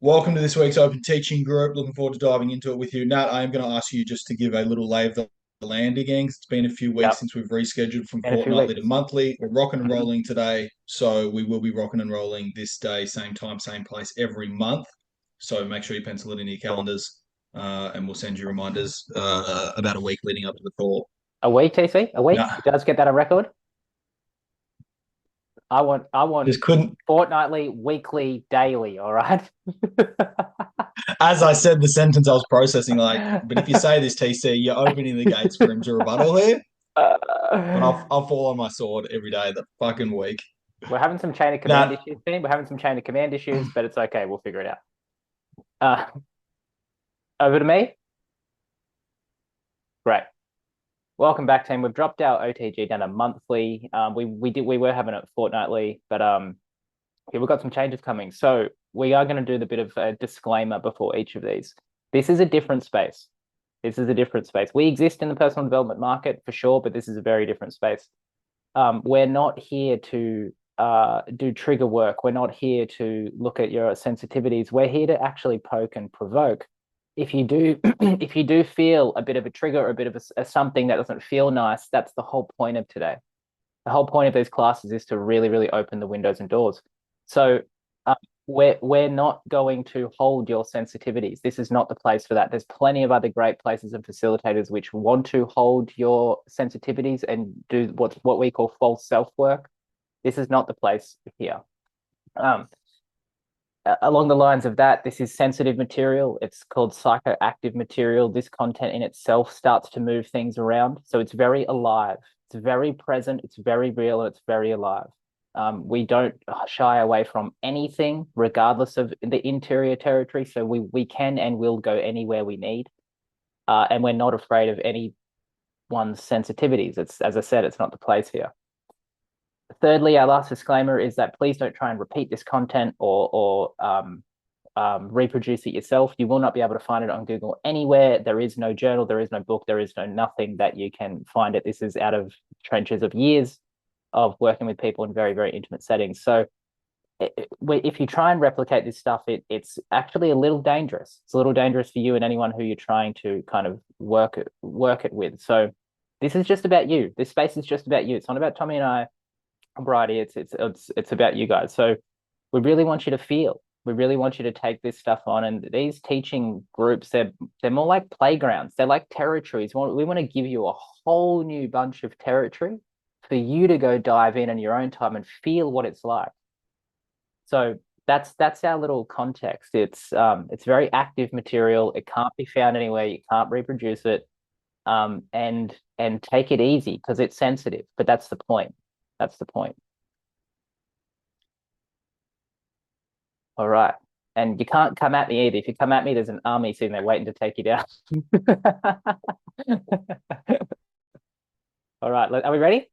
Welcome to this week's Open Teaching Group. Looking forward to diving into it with you. Nat, I am going to ask you just to give a little lay of the land again. It's been a few weeks Yep. since we've rescheduled from In a few fortnightly to weeks. monthly. We're rocking and Mhm. rolling today. So we will be rocking and rolling this day, same time, same place every month. So make sure you pencil it in your Cool. calendars and we'll send you reminders about a week leading up to the call. A week, TC? A week? Nah, Let's get that on record. I want just couldn't. fortnightly, weekly, daily, all right? As I said, the sentence I was processing, like, but if you say this, TC, you're opening the gates for him to rebuttal here. But I'll fall on my sword every day of the fucking week. We're having some chain of command Nat, issues, team. We're having some chain of command issues, but it's okay. We'll figure it out. Uh, over to me. Great. Welcome back, team. We've dropped our OTG down to monthly. We were having it fortnightly, but yeah, we've got some changes coming. So we are going to do the bit of a disclaimer before each of these. This is a different space. This is a different space. We exist in the personal development market for sure, but this is a very different space. We're not here to do trigger work. We're not here to look at your sensitivities. We're here to actually poke and provoke. If you do, if you do feel a bit of a trigger or a bit of a something that doesn't feel nice, that's the whole point of today. The whole point of these classes is to really, really open the windows and doors. So uh, we're not going to hold your sensitivities. This is not the place for that. There's plenty of other great places and facilitators which want to hold your sensitivities and do what we call false self work. This is not the place here. Along the lines of that, this is sensitive material. It's called psychoactive material. This content in itself starts to move things around. So it's very alive. It's very present. It's very real. And it's very alive. We don't shy away from anything, regardless of the interior territory. So we can and will go anywhere we need. And we're not afraid of anyone's sensitivities. It's, as I said, it's not the place here. Thirdly, our last disclaimer is that please don't try and repeat this content or reproduce it yourself. You will not be able to find it on Google anywhere. There is no journal, there is no book, there is no nothing that you can find it. This is out of trenches of years of working with people in very, very intimate settings. So if you try and replicate this stuff, it's actually a little dangerous. It's a little dangerous for you and anyone who you're trying to kind of work it with. So this is just about you. This space is just about you. It's not about Tommy and I. Variety. It's about you guys. So we really want you to feel. We really want you to take this stuff on. And these teaching groups, they're more like playgrounds. They're like territories. We want to give you a whole new bunch of territory for you to go dive in your own time and feel what it's like. So that's our little context. It's very active material. It can't be found anywhere. You can't reproduce it. And take it easy because it's sensitive. But that's the point. That's the point. All right. And you can't come at me either. If you come at me, there's an army sitting there waiting to take you down. All right. Are we ready?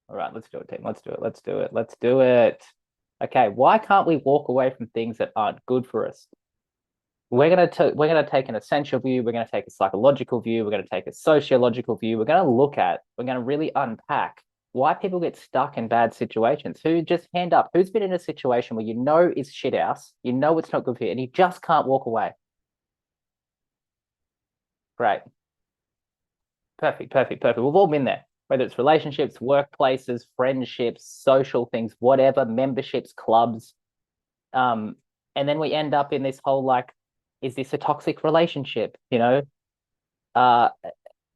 All right. Let's do it, team. Let's do it. Let's do it. Let's do it. Okay. Why can't we walk away from things that aren't good for us? We're gonna take an essential view. We're gonna take a psychological view. We're gonna take a sociological view. We're gonna really unpack why people get stuck in bad situations. Who just hand up? Who's been in a situation where you know it's shit house, you know it's not good for you, and you just can't walk away? Great. Perfect, perfect, perfect. We've all been there, whether it's relationships, workplaces, friendships, social things, whatever, memberships, clubs. And then we end up in this whole like, is this a toxic relationship? Uh,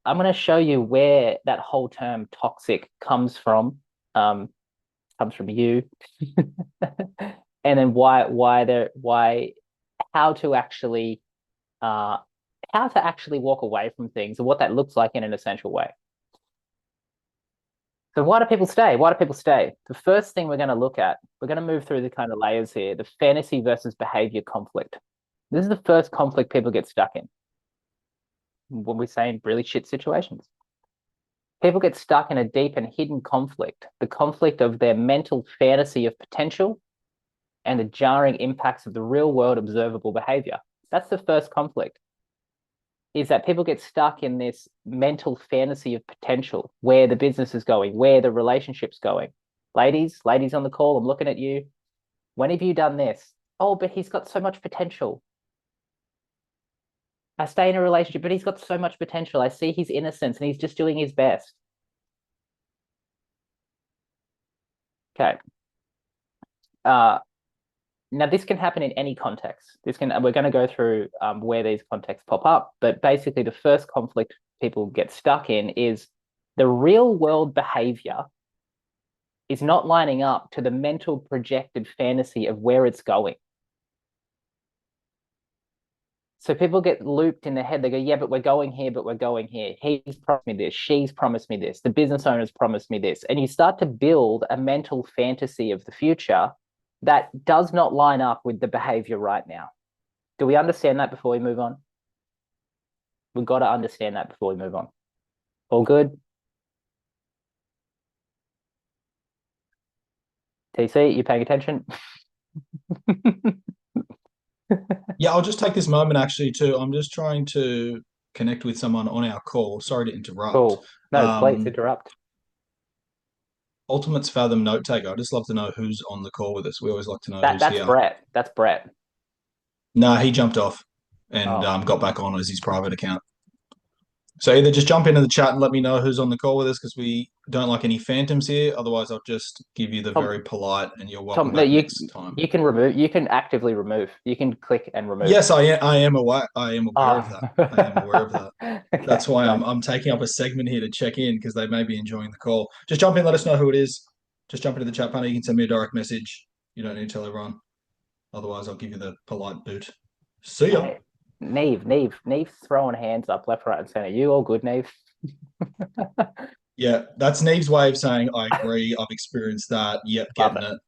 I'm going to show you where that whole term toxic comes from. Comes from you, and then why, how to actually, walk away from things and what that looks like in an essential way. So why do people stay? Why do people stay? The first thing we're going to look at, we're going to move through the kind of layers here, the fantasy versus behavior conflict. This is the first conflict people get stuck in when we say in really shit situations. People get stuck in a deep and hidden conflict, the conflict of their mental fantasy of potential and the jarring impacts of the real world observable behavior. That's the first conflict, is that people get stuck in this mental fantasy of potential, where the business is going, where the relationship's going. Ladies on the call, I'm looking at you. When have you done this? Oh, but he's got so much potential. I stay in a relationship, but he's got so much potential. I see his innocence and he's just doing his best. Okay. Now this can happen in any context. We're going to go through where these contexts pop up, but basically the first conflict people get stuck in is the real world behavior is not lining up to the mental projected fantasy of where it's going. So people get looped in their head. They go, yeah, but we're going here, but we're going here. He's promised me this. She's promised me this. The business owner's promised me this. And you start to build a mental fantasy of the future that does not line up with the behavior right now. Do we understand that before we move on? We've got to understand that before we move on. All good? TC, you paying attention? Yeah, I'll just take this moment actually too. I'm just trying to connect with someone on our call. Sorry to interrupt. Cool. No, please interrupt. Ultimate's Fathom note taker. I just love to know who's on the call with us. We always like to know who's That's here. Brett. That's Brett. No, he jumped off and got back on as his private account. So either just jump into the chat and let me know who's on the call with us because we don't like any phantoms here. Otherwise, I'll just give you the very polite and you're welcome back next time. You can remove. You can actively remove. You can click and remove. Yes, I am aware. I am aware of that. I am aware of that. Okay, That's why I'm taking up a segment here to check in because they may be enjoying the call. Just jump in, let us know who it is. Just jump into the chat panel. You can send me a direct message. You don't need to tell everyone. Otherwise, I'll give you the polite boot. See ya. Hey, Neve's throwing hands up left, right, and center. You all good, Neve? Yeah, that's Neve's way of saying I agree. I've experienced that. Yep, getting it.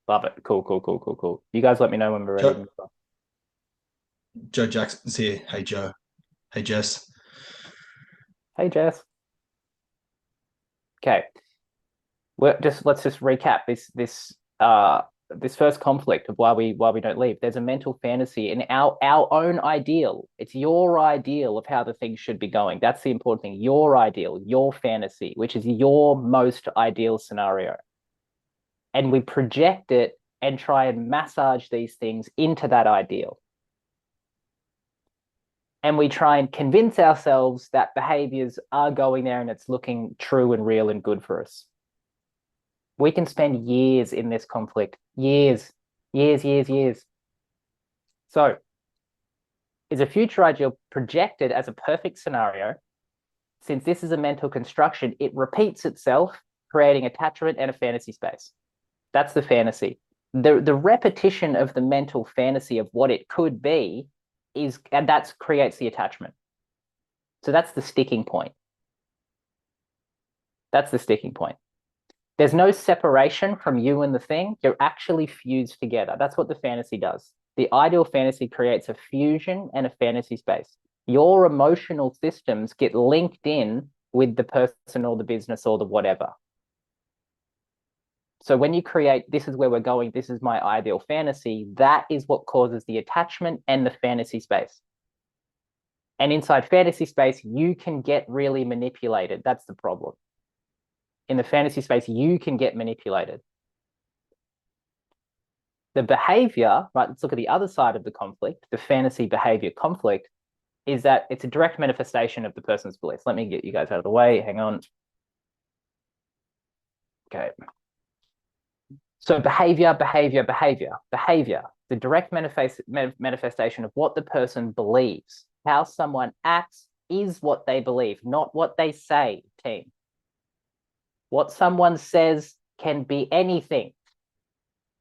Love it. Cool. You guys let me know when we're ready. Joe Jackson's here. Hey, Joe. Hey, Jess. Hey, Jess. Okay. Let's just recap this first conflict of why we don't leave. There's a mental fantasy in our own ideal. It's your ideal of how the thing should be going. That's the important thing. Your ideal, your fantasy, which is your most ideal scenario. And we project it and try and massage these things into that ideal. And we try and convince ourselves that behaviors are going there and it's looking true and real and good for us. We can spend years in this conflict. Years. So, is a future ideal projected as a perfect scenario? Since this is a mental construction, it repeats itself, creating attachment and a fantasy space. That's the fantasy. The repetition of the mental fantasy of what it could be and that creates the attachment. So that's the sticking point. There's no separation from you and the thing. You're actually fused together. That's what the fantasy does. The ideal fantasy creates a fusion and a fantasy space. Your emotional systems get linked in with the person or the business or the whatever. So when you create, this is where we're going, this is my ideal fantasy, that is what causes the attachment and the fantasy space. And inside fantasy space, you can get really manipulated. That's the problem. In the fantasy space, you can get manipulated. The behavior, right, let's look at the other side of the conflict, the fantasy behavior conflict, is that it's a direct manifestation of the person's beliefs. Let me get you guys out of the way. Hang on. Okay. So behavior, the direct manifestation of what the person believes. How someone acts is what they believe, not what they say, team. What someone says can be anything.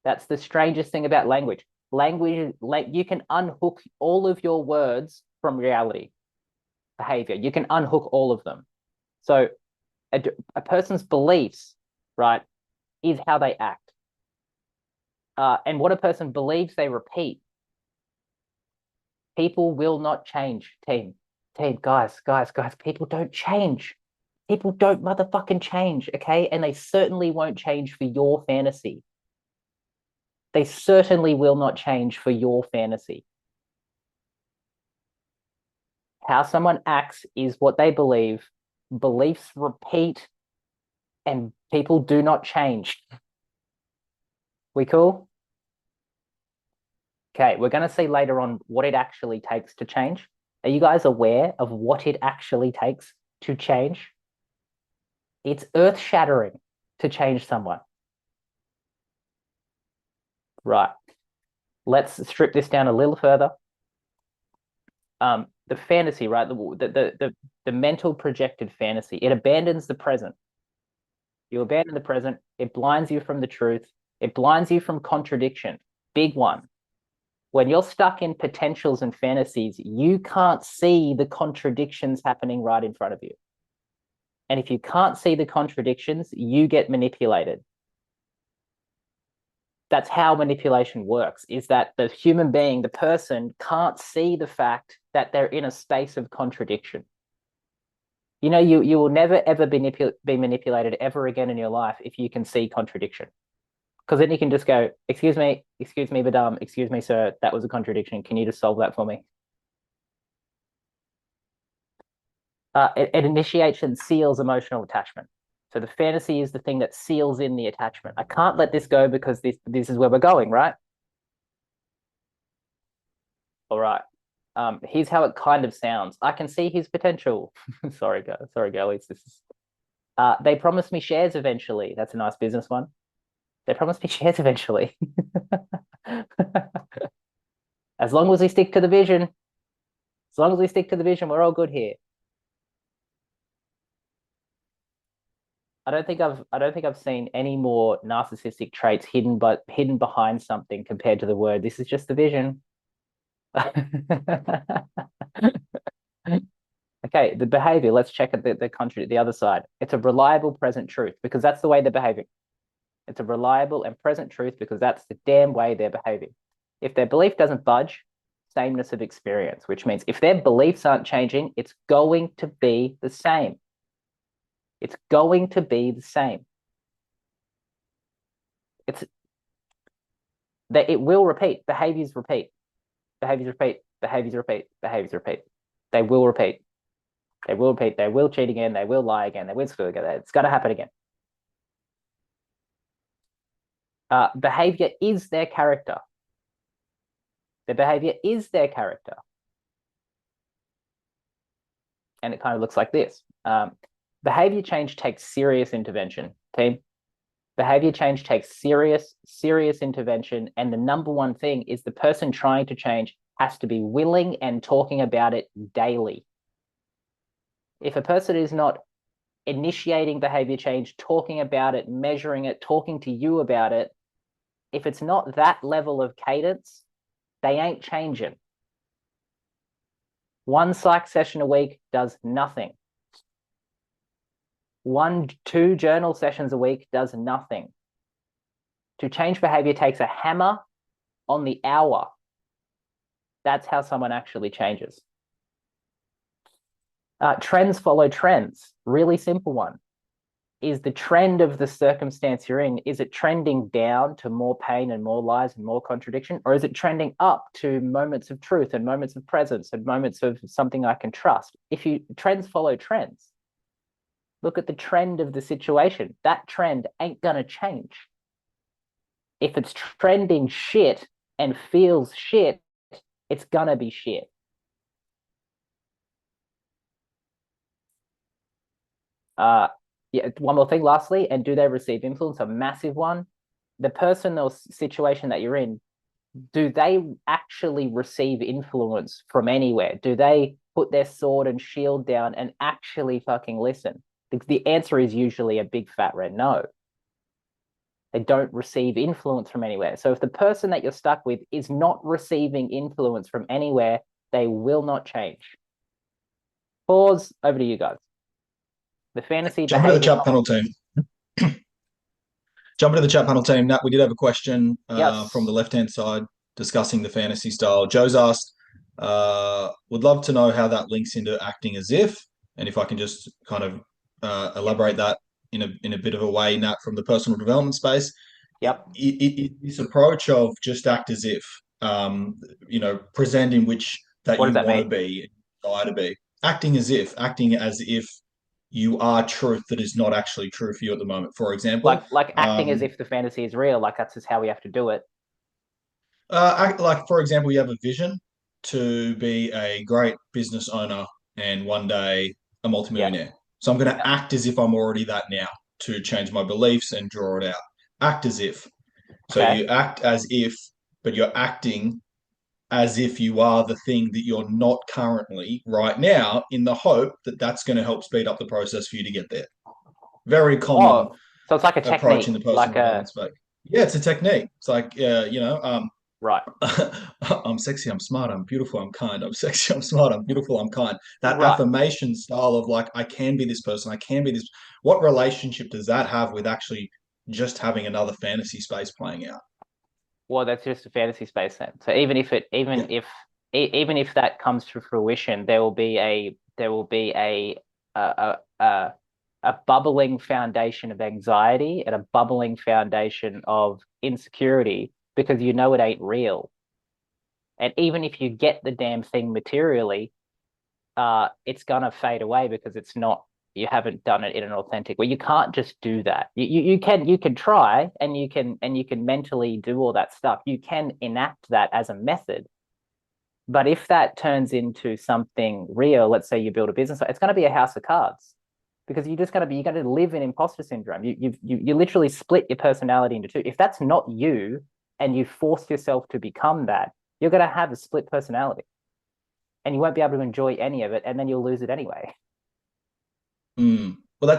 That's the strangest thing about language. You can unhook all of your words from reality. Behavior, you can unhook all of them. So a person's beliefs, right, is how they act. And what a person believes, they repeat. People will not change, team, guys, people don't change. People don't motherfucking change, okay? And they certainly won't change for your fantasy. They certainly will not change for your fantasy. How someone acts is what they believe. Beliefs repeat and people do not change. We cool? Okay, we're going to see later on what it actually takes to change. Are you guys aware of what it actually takes to change? It's earth-shattering to change someone. Right. Let's strip this down a little further. The fantasy, right? The mental projected fantasy. It abandons the present. You abandon the present. It blinds you from the truth. It blinds you from contradiction. Big one. When you're stuck in potentials and fantasies, you can't see the contradictions happening right in front of you. And if you can't see the contradictions, you get manipulated. That's how manipulation works, is that the human being, the person, can't see the fact that they're in a space of contradiction. You know, you will never, ever be manipulated ever again in your life if you can see contradiction. Because then you can just go, excuse me, madam, excuse me, sir, that was a contradiction. Can you just solve that for me? It initiates and seals emotional attachment. So the fantasy is the thing that seals in the attachment. I can't let this go because this is where we're going, right? All right. Here's how it kind of sounds. I can see his potential. Sorry, girlies. This is. They promised me shares eventually. That's a nice business one. They promised me shares eventually. As long as we stick to the vision. As long as we stick to the vision, we're all good here. I don't think I've seen any more narcissistic traits hidden behind something compared to the word. This is just the vision. Okay, the behavior. Let's check at the other side. It's a reliable present truth because that's the way they're behaving. It's a reliable and present truth because that's the damn way they're behaving. If their belief doesn't budge, sameness of experience, which means if their beliefs aren't changing, it's going to be the same. It's going to be the same. It will repeat. Behaviors repeat. Behaviors repeat. Behaviors repeat. Behaviors repeat. They will repeat. They will repeat. They will cheat again. They will lie again. They will screw again. It's going to happen again. Behavior is their character. Their behavior is their character. And it kind of looks like this. Behavior change takes serious intervention, team. Behavior change takes serious intervention. And the number one thing is the person trying to change has to be willing and talking about it daily. If a person is not initiating behavior change, talking about it, measuring it, talking to you about it, if it's not that level of cadence, they ain't changing. One psych session a week does nothing. 1-2 journal sessions a week does nothing. To change behavior takes a hammer on the hour. That's how someone actually changes. Trends follow trends. Really simple one. Is the trend of the circumstance you're in, is it trending down to more pain and more lies and more contradiction? Or is it trending up to moments of truth and moments of presence and moments of something I can trust? Trends follow trends. Look at the trend of the situation. That trend ain't gonna change. If it's trending shit and feels shit, it's gonna be shit. Yeah, one more thing, lastly, and do they receive influence? A massive one. The person or situation that you're in, do they actually receive influence from anywhere? Do they put their sword and shield down and actually fucking listen? The answer is usually a big fat red no. They don't receive influence from anywhere. So if the person that you're stuck with is not receiving influence from anywhere, they will not change. Pause. Over to you guys. The fantasy Jump into the behavior. chat panel team. Jump into the chat panel team. Nat, we did have a question Yes. from the left-hand side discussing the fantasy style. Joe's asked, would love to know how that links into acting as if, and if I can just kind of elaborate that in a bit of a way, Nat, from the personal development space. Yep. This approach of just act as if, present in which that What you does that want to mean? be, desire to be. Acting as if you are truth that is not actually true for you at the moment. For example, Like acting as if the fantasy is real. Like that's just how we have to do it. Like for example, you have a vision to be a great business owner and one day a Yeah, multimillionaire. So I'm going yeah. to act as if I'm already that now to change my beliefs and draw it out. Act as if. So Okay. you act as if, but you're acting as if you are the thing that you're not currently right now, in the hope that that's going to help speed up the process for you to get there. Very common Oh, so it's like a approach technique, in the like personal a development space. Yeah, it's a technique. It's like, right, I'm sexy, I'm smart, I'm beautiful, I'm kind. I'm sexy, I'm smart, I'm beautiful, I'm kind. That right. affirmation style of like, I can be this person, I can be this. What relationship does that have with actually just having another fantasy space playing out? Well, that's just a fantasy space then. So even if it, Yeah. even if that comes to fruition, there will be a a a bubbling foundation of anxiety and a bubbling foundation of insecurity because you know it ain't real. And even if you get the damn thing materially, it's gonna fade away because it's not, you haven't done it in an authentic way. You can't just do that. You can try and you can mentally do all that stuff. You can enact that as a method. But if that turns into something real, let's say you build a business, it's going to be a house of cards because you're going to live in imposter syndrome. You literally split your personality into two. If that's not you and you force yourself to become that, you're going to have a split personality and you won't be able to enjoy any of it, and then you'll lose it anyway. Mm. Well,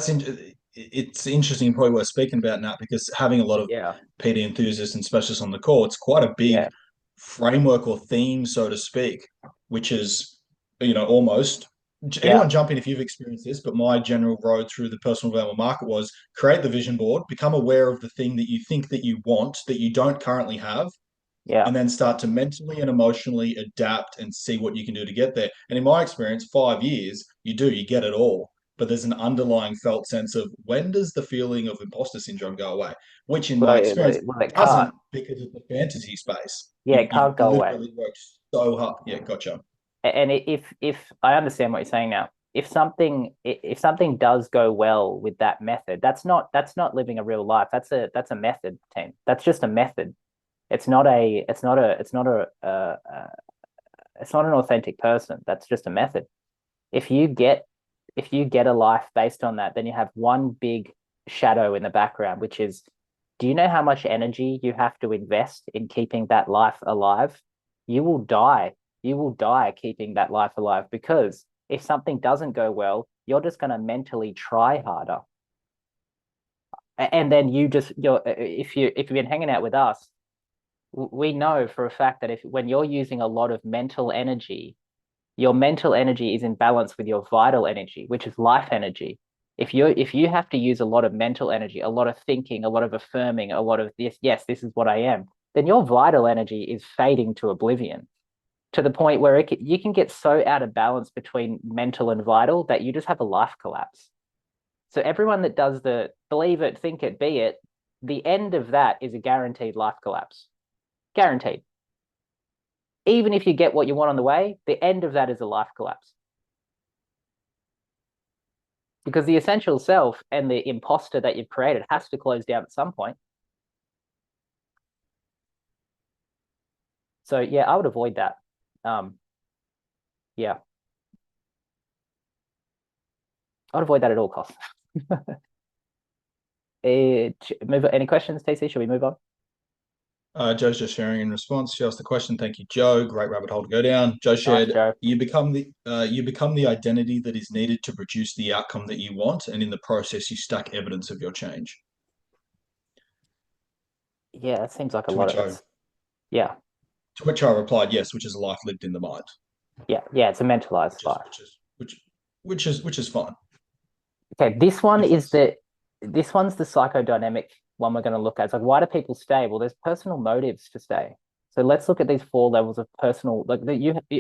it's interesting, probably worth speaking about now because having a lot of Yeah, PD enthusiasts and specialists on the call, it's quite a big yeah, framework or theme, so to speak, which is, almost yeah, anyone jump in if you've experienced this, but my general road through the personal development market was create the vision board, become aware of the thing that you think that you want that you don't currently have, yeah. and then start to mentally and emotionally adapt and see what you can do to get there. And in my experience, 5 years, you get it all. But there's an underlying felt sense of when does the feeling of imposter syndrome go away? Which, in my experience, Well, it can't. hasn't because of the fantasy space. Yeah, You, it you can't go away. literally worked so hard. Yeah, gotcha. And if I understand what you're saying now, if something does go well with that method, that's not living a real life. That's a method, team. That's just a method. It's not an authentic person. That's just a method. If you get if you get a life based on that, then you have one big shadow in the background, which is, do you know how much energy you have to invest in keeping that life alive? You will die. You will die keeping that life alive because if something doesn't go well, you're just going to mentally try harder. And then if you've been hanging out with us, we know for a fact that if when you're using a lot of mental energy, your mental energy is in balance with your vital energy, which is life energy. If you have to use a lot of mental energy, a lot of thinking, a lot of affirming, a lot of this, yes, this is what I am, then your vital energy is fading to oblivion to the point where you can get so out of balance between mental and vital that you just have a life collapse. So everyone that does the believe it, think it, be it, the end of that is a guaranteed life collapse. Guaranteed. Even if you get what you want on the way, the end of that is a life collapse. Because the essential self and the imposter that you've created has to close down at some point. So yeah, I would avoid that. Um, yeah, I'd avoid that at all costs. Any questions, TC? Should we move on? Joe's just sharing in response. She asked the question. Thank you, Joe. Great rabbit hole to go down. Joe Nice, shared, Joe. you become the identity that is needed to produce the outcome that you want, and in the process, you stack evidence of your change. Yeah, it seems like a To lot which of I it's yeah, to which I replied, yes, which is a life lived in the mind, yeah. It's a mentalized which is life. which is which which is fine. Okay, If that's this one's the psychodynamic one we're going to look at. It's like, why do people stay? Well, there's personal motives to stay. So let's look at these four levels of personal, like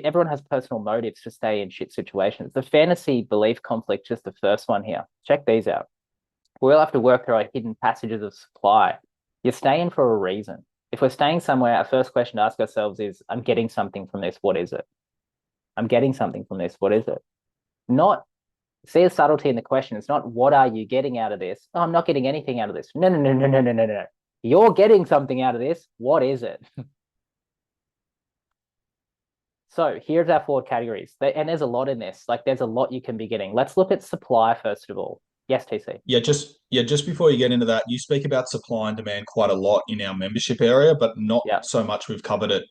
everyone has personal motives to stay in shit situations. The fantasy belief conflict, just the first one here. Check these out. We all have to work through our hidden passages of supply. You're staying for a reason. If we're staying somewhere, our first question to ask ourselves is, I'm getting something from this. What is it? I'm getting something from this. What is it? Not see the subtlety in the question. It's not what are you getting out of this? Oh, I'm not getting anything out of this. No, no, no, no, no, no, no, no. You're getting something out of this. What is it? So here's our 4 categories. And there's a lot in this. Like there's a lot you can be getting. Let's look at supply first of all. Yes, TC. Just before you get into that, you speak about supply and demand quite a lot in our membership area, but not Yeah. so much we've covered it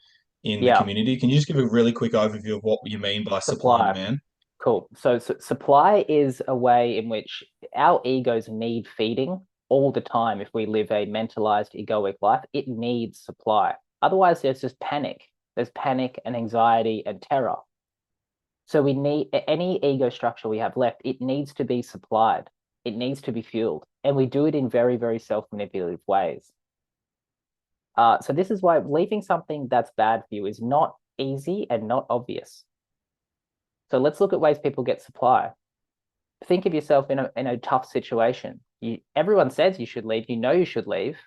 in the Yeah. community. Can you just give a really quick overview of what you mean by supply and Supply. demand? Cool. So supply is a way in which our egos need feeding all the time. If we live a mentalized egoic life, it needs supply. Otherwise, there's just panic. There's panic and anxiety and terror. So we need any ego structure we have left, it needs to be supplied. It needs to be fueled. And we do it in very, very self-manipulative ways. So this is why leaving something that's bad for you is not easy and not obvious. So let's look at ways people get supply. Think of yourself in a tough situation. Everyone says you should leave, you know you should leave,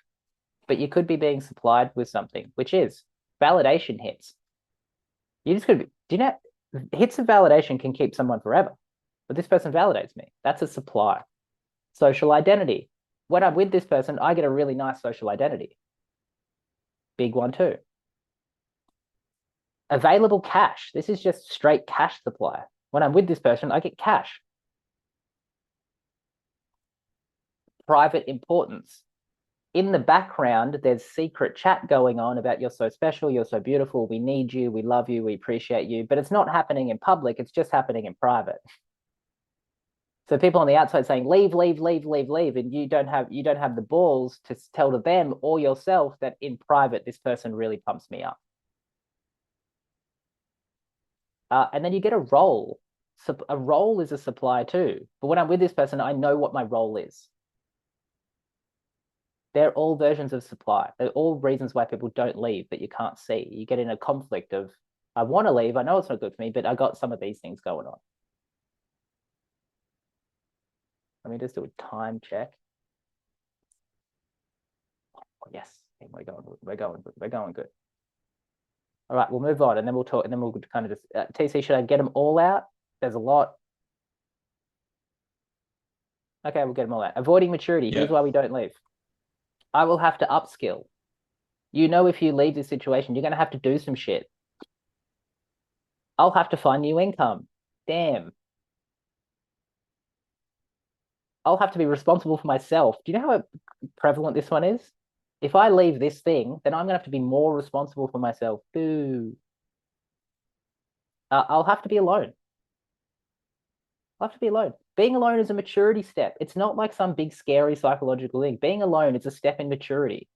but you could be being supplied with something, which is validation hits. You just could be, do you know, hits of validation can keep someone forever, but this person validates me. That's a supply. Social identity. When I'm with this person, I get a really nice social identity. Big one too. Available cash. This is just straight cash supply. When I'm with this person, I get cash. Private importance. In the background, there's secret chat going on about you're so special, you're so beautiful, we need you, we love you, we appreciate you, but it's not happening in public, it's just happening in private. So people on the outside saying, leave, leave, leave, leave, leave, and you don't have the balls to tell to them or yourself that in private, this person really pumps me up. And then you get a role. So a role is a supply too. But when I'm with this person, I know what my role is. They're all versions of supply. They're all reasons why people don't leave, but you can't see. You get in a conflict of, I want to leave. I know it's not good for me, but I got some of these things going on. Let me just do a time check. Oh, yes, we're going good. All right, we'll move on, and then we'll talk, and then we'll kind of just TC. Should I get them all out? There's a lot. Okay, we'll get them all out. Avoiding maturity. Here's why we don't leave. I will have to upskill. You know, if you leave this situation, you're going to have to do some shit. I'll have to find new income. Damn. I'll have to be responsible for myself. Do you know how prevalent this one is? If I leave this thing, then I'm going to have to be more responsible for myself. Boo. I'll have to be alone. I'll have to be alone. Being alone is a maturity step. It's not like some big, scary psychological thing. Being alone is a step in maturity.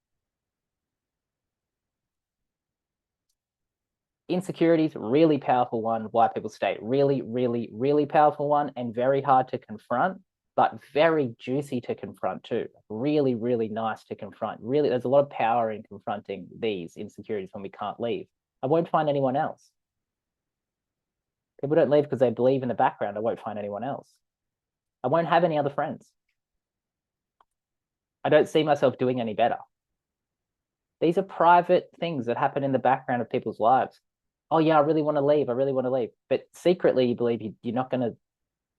Insecurities, really powerful one, why people stay. Really, really, really powerful one and very hard to confront, but very juicy to confront too. Really, really nice to confront. Really, there's a lot of power in confronting these insecurities when we can't leave. I won't find anyone else. People don't leave because they believe in the background. I won't find anyone else. I won't have any other friends. I don't see myself doing any better. These are private things that happen in the background of people's lives. Oh yeah, I really want to leave. I really want to leave. But secretly you believe you're not going to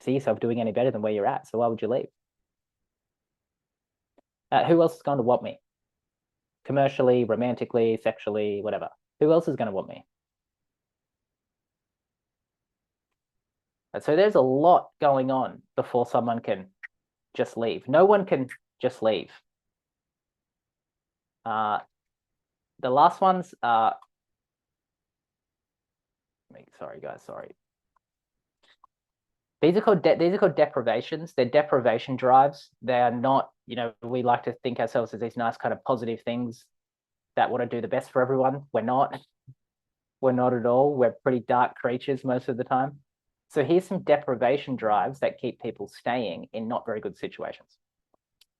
see yourself doing any better than where you're at. So why would you leave? Who else is going to want me? Commercially, romantically, sexually, whatever. Who else is going to want me? So there's a lot going on before someone can just leave. No one can just leave. The last ones are, sorry guys, sorry. These are called deprivations. They're deprivation drives. They are not, you know, we like to think ourselves as these nice kind of positive things that want to do the best for everyone. We're not. We're not at all. We're pretty dark creatures most of the time. So here's some deprivation drives that keep people staying in not very good situations.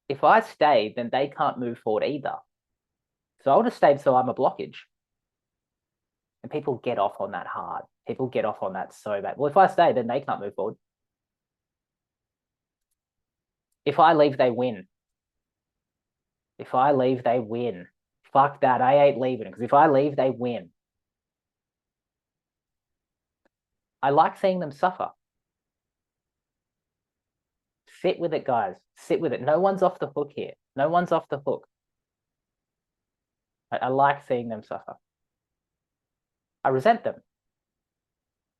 If I stay, then they can't move forward either. So I'll just stay so I'm a blockage. And people get off on that hard. People get off on that so bad. Well, if I stay, then they can't move forward. If I leave, they win. If I leave, they win. Fuck that. I ain't leaving because if I leave, they win. I like seeing them suffer. Sit with it, guys. Sit with it. No one's off the hook here. No one's off the hook. I like seeing them suffer. I resent them.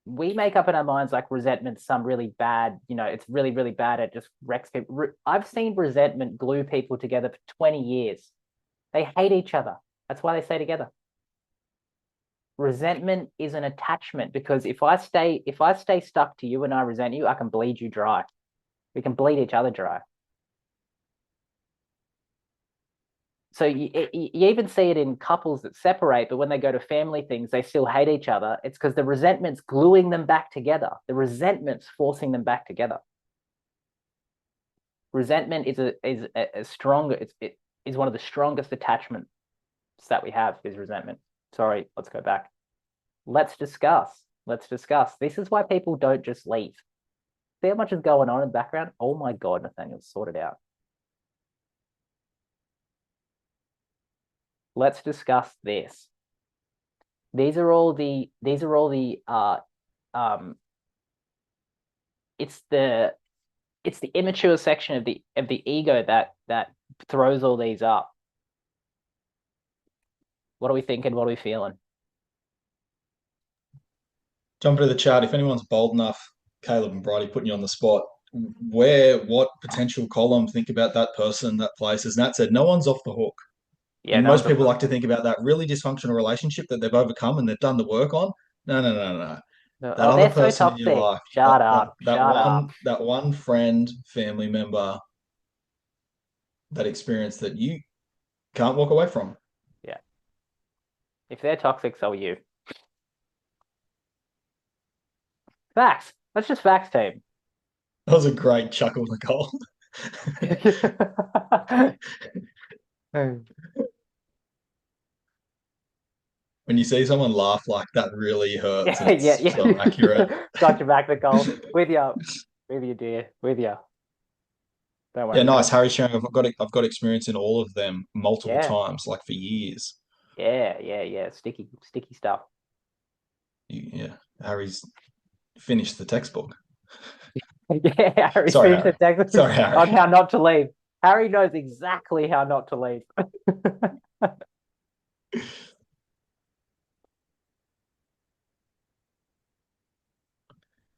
we make up in our minds like resentment's some really bad, it's really, really bad. It just wrecks people. I've seen resentment glue people together for 20 years. They hate each other. That's why they stay together. Resentment is an attachment, because if I stay stuck to you and I resent you, I can bleed you dry. We can bleed each other dry. So you even see it in couples that separate, but when they go to family things, they still hate each other. It's because the resentment's gluing them back together. The resentment's forcing them back together. Resentment is a stronger. It is one of the strongest attachments that we have, is resentment. Sorry, let's go back. Let's discuss. Let's discuss. This is why people don't just leave. See how much is going on in the background? Oh my God, Nathaniel, sort it out. Let's discuss this. These are all the it's the immature section of the ego that throws all these up. What are we thinking? What are we feeling? Jump into the chat. If anyone's bold enough, Caleb and Bridie putting you on the spot, what potential column, think about that person, that place. As Nat said, no one's off the hook. Yeah, And no most one's people like to think about that really dysfunctional relationship that they've overcome and they've done the work on. No, no, no, no. That Oh, other they're so person in your toxic. life, Shut up. that Shut up. one friend, family member, that experience that you can't walk away from. Yeah. If they're toxic, so are you. Facts. That's just facts, team. That was a great chuckle, Nicole. When you see someone laugh like that, really hurts, and Yeah, it's so accurate. Got your back, Nicole. With you, dear. With you. Don't worry, Yeah, we got nice. it. Harry's sharing. I've got experience in all of them multiple Yeah, times, like for years. yeah. Sticky stuff. Yeah, Harry's finished the textbook. Yeah, Harry's Sorry, finished the Harry. text Sorry, on Harry. how not to leave. Harry knows exactly how not to leave.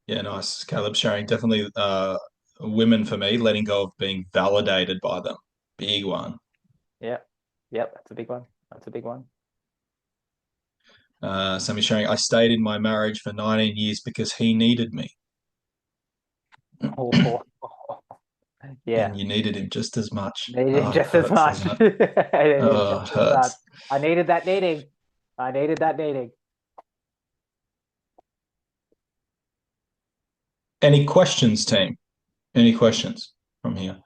Yeah, nice. Caleb sharing. Definitely women for me, letting go of being validated by them. Big one. Yep, that's a big one. That's a big one. Sammy sharing. I stayed in my marriage for 19 years because he needed me. Oh, yeah, And you needed him just as much. needed Oh, it just as hurts, much. doesn't it? Needed Oh, just it as much. hurts. I needed that needing. I needed that needing. Any questions, team? Any questions from here?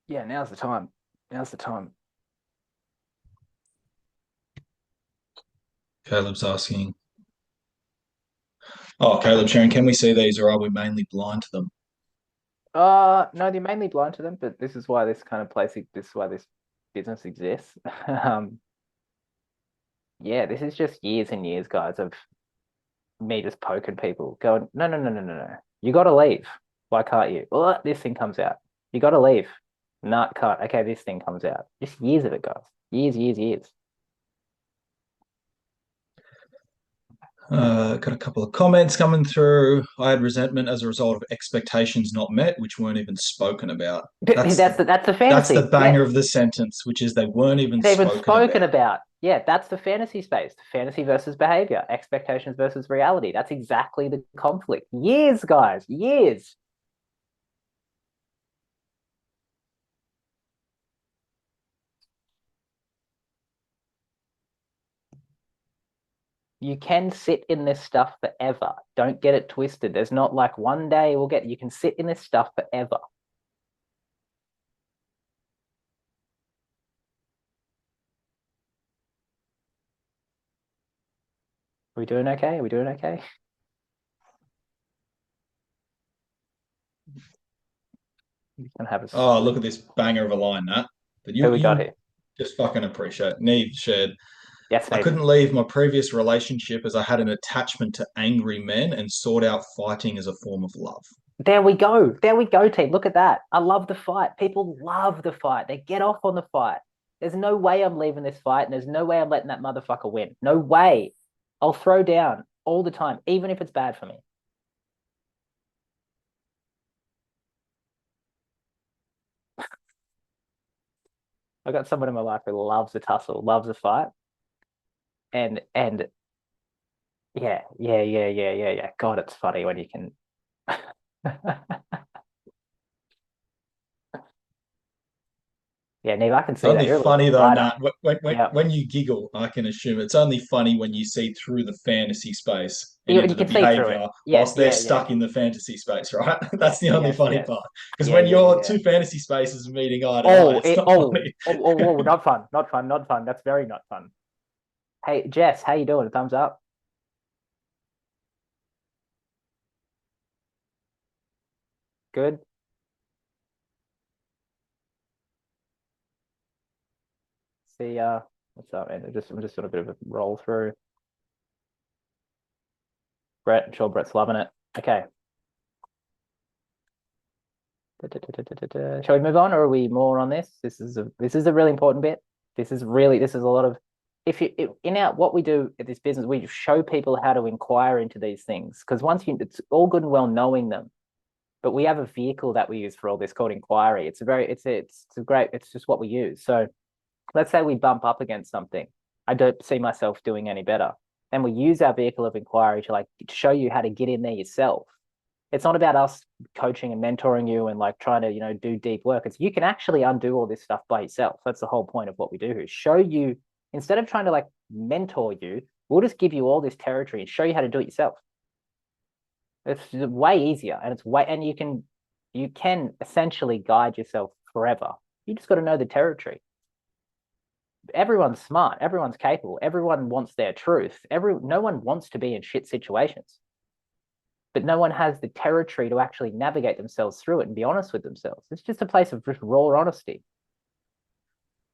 Yeah, now's the time. Now's the time. Caleb's asking. Oh, Caleb sharing. Can we see these, or are we mainly blind to them? No, they're mainly blind to them, but this is why this kind of place, this is why this business exists. Yeah, this is just years and years, guys, of me just poking people, going, no, no, no, no, no, no. You got to leave. Why can't you? Oh, this thing comes out. You got to leave. No, can't. Okay, this thing comes out. Just years of it, guys. Years, years, years. Got a couple of comments coming through. I had resentment as a result of expectations not met, which weren't even spoken about. That's the That's the fantasy. Yeah, banger of the sentence, which is they weren't even they've been spoken spoken about. about. Yeah, that's the fantasy space. Fantasy versus behavior, expectations versus reality. That's exactly the conflict. Years, guys, years. You can sit in this stuff forever. Don't get it twisted. There's not like one day we'll get, you can sit in this stuff forever. Are we doing okay? Are we doing okay? You can have a Oh, sleep. look at this banger of a line, Nat. That Who we got you here? just fucking appreciate. Neve shared. Yes, I Nathan. couldn't leave my previous relationship as I had an attachment to angry men and sought out fighting as a form of love. There we go. There we go, team. Look at that. I love the fight. People love the fight. They get off on the fight. There's no way I'm leaving this fight, and there's no way I'm letting that motherfucker win. No way. I'll throw down all the time, even if it's bad for me. I've got someone in my life who loves a tussle, loves a fight, and yeah. God, it's funny when you can. Yeah, Neve, I can It's see that. only You're a little funny though, fighter. Nat. When Yeah. when you giggle, I can assume it's only funny when you see through the fantasy space and You into the can see through it. behavior Yes, whilst they're yeah. stuck in the fantasy space, right? That's Yes, the only yes, funny yes. part. Because when you're Yeah. two fantasy spaces meeting eye to eye, Oh, it's not funny. not fun, not fun, not fun. That's very not fun. Hey, Jess, how you doing? Thumbs up. Good. See, what's up, man? I'm just doing a bit of a roll through. Brett, I'm sure Brett's loving it. Okay. Shall we move on, or are we more on this? This is a really important bit. This is a lot of if you in our what we do at this business, we show people how to inquire into these things because it's all good and well knowing them, but we have a vehicle that we use for all this called inquiry. It's a great it's just what we use. So let's say we bump up against something. I don't see myself doing any better. And we use our vehicle of inquiry to like show you how to get in there yourself. It's not about us coaching and mentoring you and like trying to, do deep work. It's you can actually undo all this stuff by yourself. That's the whole point of what we do here. Show you instead of trying to like mentor you, we'll just give you all this territory and show you how to do it yourself. It's way easier and you can essentially guide yourself forever. You just got to know the territory. Everyone's smart, everyone's capable, everyone wants their truth. No one wants to be in shit situations, but no one has the territory to actually navigate themselves through it and be honest with themselves. It's just a place of just raw honesty.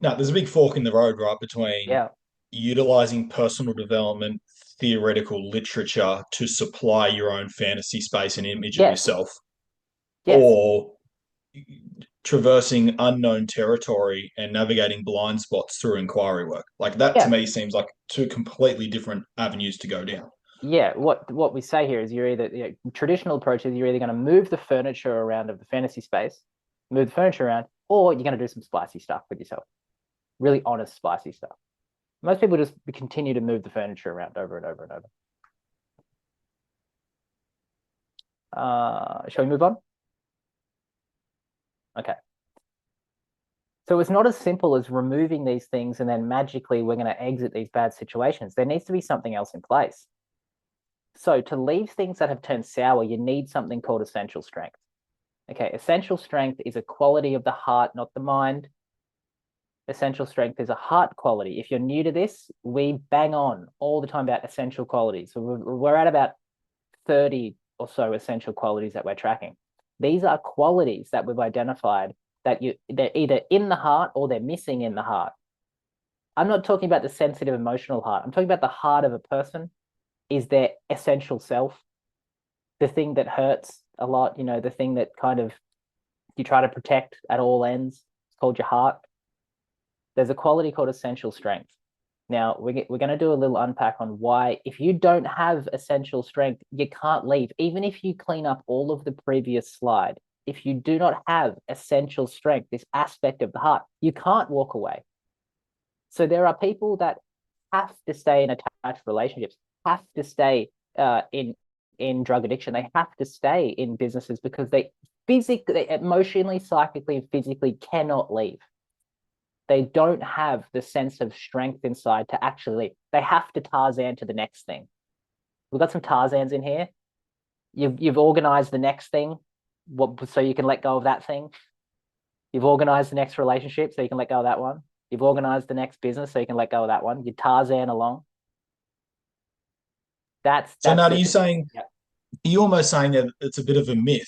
No, there's a big fork in the road, right, between Yeah. utilizing personal development, theoretical literature to supply your own fantasy space and image of Yes. yourself, Yes. or traversing unknown territory and navigating blind spots through inquiry work. Like that to Yeah. me seems like two completely different avenues to go down. Yeah. What we say here is you're either traditional approach is you're either going to move the furniture around of the fantasy space, move the furniture around, or you're going to do some spicy stuff with yourself. Really honest, spicy stuff. Most people just continue to move the furniture around over and over and over. Shall we move on? Okay. So it's not as simple as removing these things and then magically we're going to exit these bad situations. There needs to be something else in place. So to leave things that have turned sour, you need something called essential strength. Okay, essential strength is a quality of the heart, not the mind. Essential strength is a heart quality. If you're new to this, we bang on all the time about essential qualities. So we're at about 30 or so essential qualities that we're tracking. These are qualities that we've identified that they're either in the heart or they're missing in the heart. I'm not talking about the sensitive emotional heart. I'm talking about the heart of a person is their essential self, the thing that hurts a lot, the thing that kind of you try to protect at all ends. It's called your heart. There's a quality called essential strength. Now, we're going to do a little unpack on why, if you don't have essential strength, you can't leave. Even if you clean up all of the previous slide, if you do not have essential strength, this aspect of the heart, you can't walk away. So there are people that have to stay in attached relationships, have to stay in drug addiction. They have to stay in businesses because they physically, emotionally, psychically, and physically cannot leave. They don't have the sense of strength inside to actually leave. They have to Tarzan to the next thing. We've got some Tarzans in here. You've organized the next thing, so you can let go of that thing. You've organized the next relationship, so you can let go of that one. You've organized the next business, so you can let go of that one. You Tarzan along. So That's now, are the you saying yeah. are you almost saying that it's a bit of a myth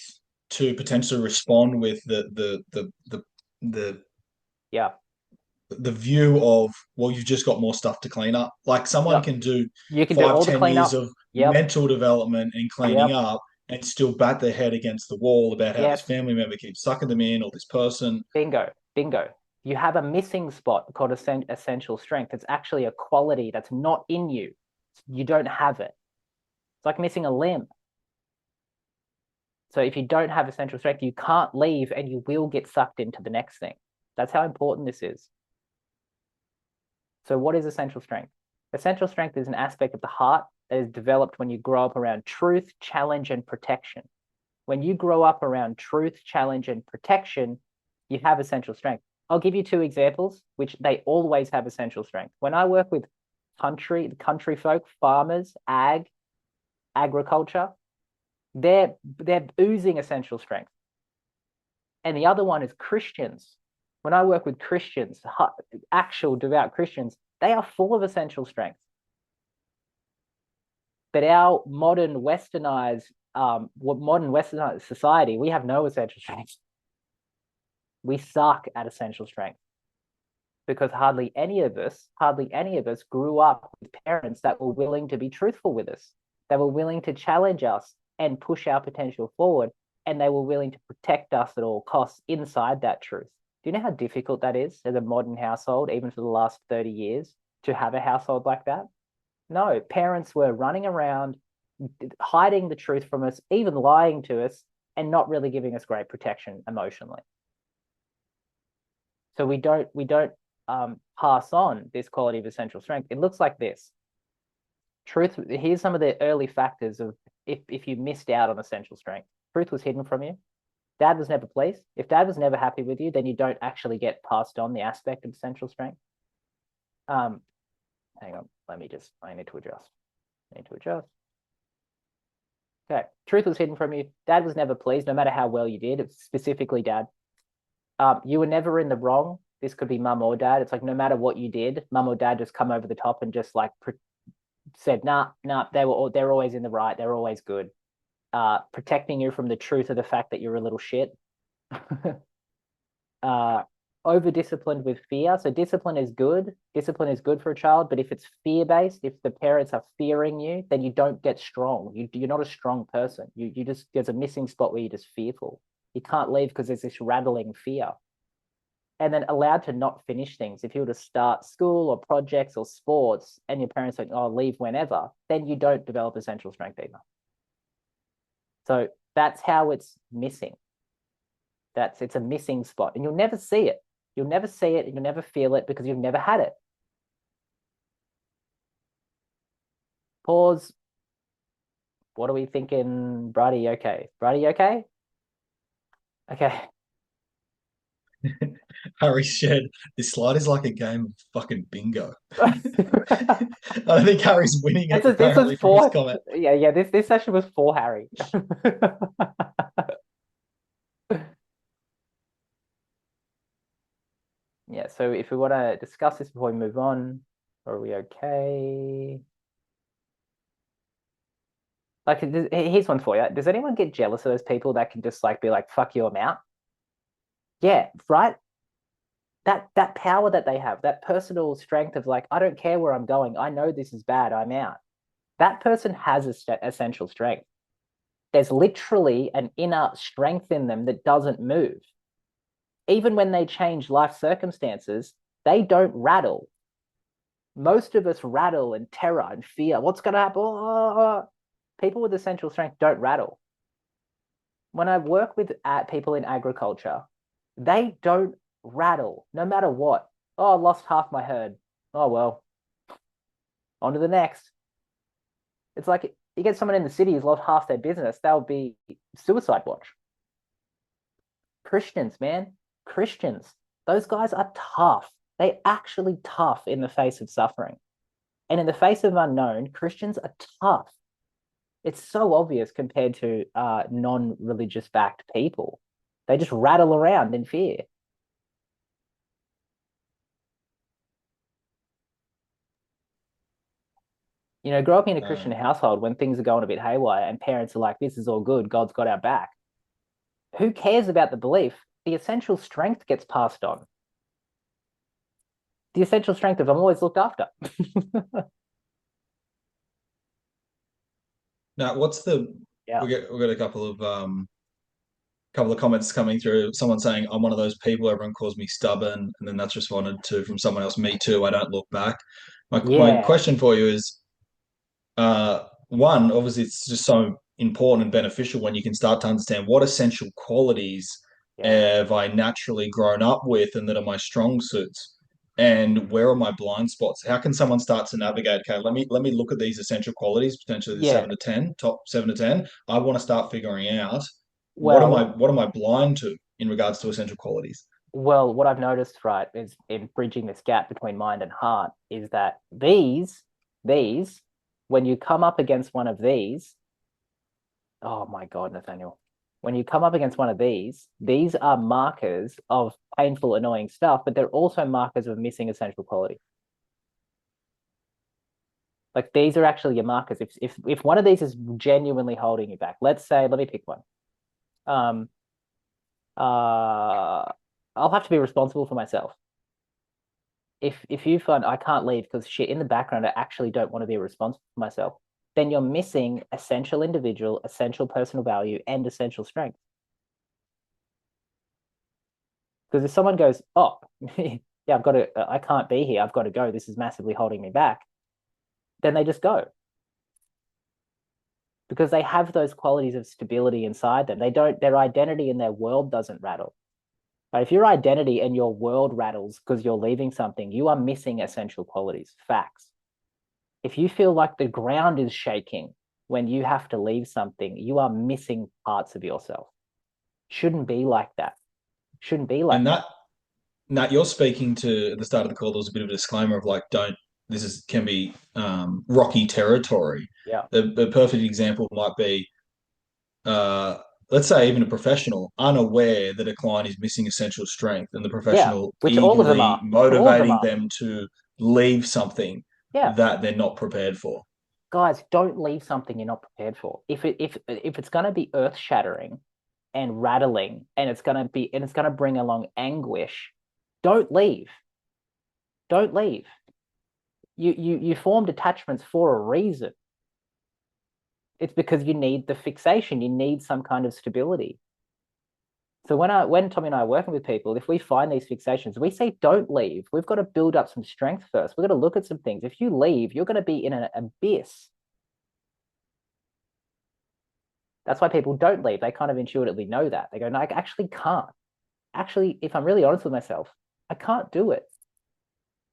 to potentially respond with the Yeah. the view of, well, you've just got more stuff to clean up. Like someone Yep. can do You can do five, all the 10 years cleanup. of Yep. mental development and cleaning Yep. up and still bat their head against the wall about how this Yes, family member keeps sucking them in or this person. bingo, bingo. You have a missing spot called essential strength. It's actually a quality that's not in you. You don't have it. It's like missing a limb. So if you don't have essential strength, you can't leave and you will get sucked into the next thing. That's how important this is. So what is essential strength? Essential strength is an aspect of the heart that is developed when you grow up around truth, challenge, and protection. When you grow up around truth, challenge, and protection, you have essential strength. I'll give you two examples, which they always have essential strength. When I work with country folk, farmers, agriculture, they're oozing essential strength. And the other one is Christians. When I work with Christians, actual devout Christians, they are full of essential strength. But our modern westernized society, we have no essential strength. We suck at essential strength because hardly any of us grew up with parents that were willing to be truthful with us, that were willing to challenge us and push our potential forward, and they were willing to protect us at all costs inside that truth. Do you know how difficult that is as a modern household, even for the last 30 years, to have a household like that? No, parents were running around hiding the truth from us, even lying to us, and not really giving us great protection emotionally. So we don't pass on this quality of essential strength. It looks like this. Truth, here's some of the early factors of if you missed out on essential strength. Truth was hidden from you. Dad was never pleased. If dad was never happy with you, then you don't actually get passed on the aspect of essential strength. Hang on, I need to adjust. Okay, truth was hidden from you. Dad was never pleased, no matter how well you did. It's specifically dad. You were never in the wrong. This could be mum or dad. It's like no matter what you did, mum or dad just come over the top and just like said, nah, they're always in the right. They're always good. Protecting you from the truth of the fact that you're a little shit. Over disciplined with fear. So discipline is good. Discipline is good for a child, but if it's fear based, if the parents are fearing you, then you don't get strong. You're not a strong person. You just there's a missing spot where you're just fearful. You can't leave because there's this rattling fear. And then allowed to not finish things. If you were to start school or projects or sports and your parents say, oh, leave whenever, then you don't develop essential strength either. So that's how it's missing. It's a missing spot. And you'll never see it. You'll never see it and you'll never feel it because you've never had it. Pause. What are we thinking? Brady, okay? Brady, okay? Okay. Harry said, this slide is like a game of fucking bingo. I don't think Harry's winning it, This was apparently, from his for comment. yeah. This session was for Harry. Yeah, so if we want to discuss this before we move on, are we okay? Like, here's one for you. Does anyone get jealous of those people that can just like be like, fuck you, I'm out? Yeah, right? That power that they have, that personal strength of like, I don't care where I'm going. I know this is bad. I'm out. That person has essential strength. There's literally an inner strength in them that doesn't move. Even when they change life circumstances, they don't rattle. Most of us rattle in terror and fear. What's going to happen? Oh. People with essential strength don't rattle. When I work with people in agriculture, they don't rattle no matter what. Oh, I lost half my herd. Oh, well, on to the next. It's like you get someone in the city who's lost half their business, they'll be suicide watch. Christians, man, Christians, those guys are tough. They're actually tough in the face of suffering. And in the face of unknown, Christians are tough. It's so obvious compared to non-religious backed people. They just rattle around in fear. You know, grow up in a Christian household when things are going a bit haywire and parents are like, this is all good, God's got our back. Who cares about the belief? The essential strength gets passed on. The essential strength of I'm always looked after. Now, what's the Yeah. we got a couple of comments coming through. Someone saying I'm one of those people. Everyone calls me stubborn, and then that's responded to from someone else. Me too. I don't look back. My Yeah. question for you is, one, obviously, it's just so important and beneficial when you can start to understand what essential qualities Yeah. have I naturally grown up with and that are my strong suits, and where are my blind spots? How can someone start to navigate? Okay, let me look at these essential qualities, potentially the Yeah. 7 to 10, top 7 to 10. I want to start figuring out Well, what am I blind to in regards to essential qualities. what I've noticed, right, is in bridging this gap between mind and heart, is that these, when you come up against one of these, oh my God, Nathaniel, when you come up against one of these are markers of painful, annoying stuff, but they're also markers of missing essential quality. Like these are actually your markers. If one of these is genuinely holding you back, let's say, let me pick one. Um, I'll have to be responsible for myself. If you find I can't leave because shit in the background, I actually don't want to be responsible for myself, then you're missing essential individual, essential personal value, and essential strength. Because if someone goes, oh, yeah, I've got to, I can't be here, I've got to go, this is massively holding me back, then they just go because they have those qualities of stability inside them. They don't, their identity and their world doesn't rattle. But if your identity and your world rattles because you're leaving something, you are missing essential qualities, facts. If you feel like the ground is shaking when you have to leave something, you are missing parts of yourself. Shouldn't be like that. Shouldn't be like And that. that Nat, you're speaking to at the start of the call. There was a bit of a disclaimer of like, don't. This is can be rocky territory. Yeah. The perfect example might be, uh, let's say, even a professional unaware that a client is missing essential strength, and the Yeah. professional Which all of them eagerly are. All of them motivating are. them to leave something Yeah. that they're not prepared for. Guys, don't leave something you're not prepared for. If it's gonna be earth shattering and rattling and it's gonna bring along anguish, don't leave. Don't leave. You formed attachments for a reason. It's because you need the fixation, you need some kind of stability. So when Tommy and I are working with people, if we find these fixations, we say don't leave. We've got to build up some strength first. We've got to look at some things. If you leave, you're going to be in an abyss. That's why people don't leave. They kind of intuitively know that. They go, no, I actually can't. Actually, if I'm really honest with myself, I can't do it.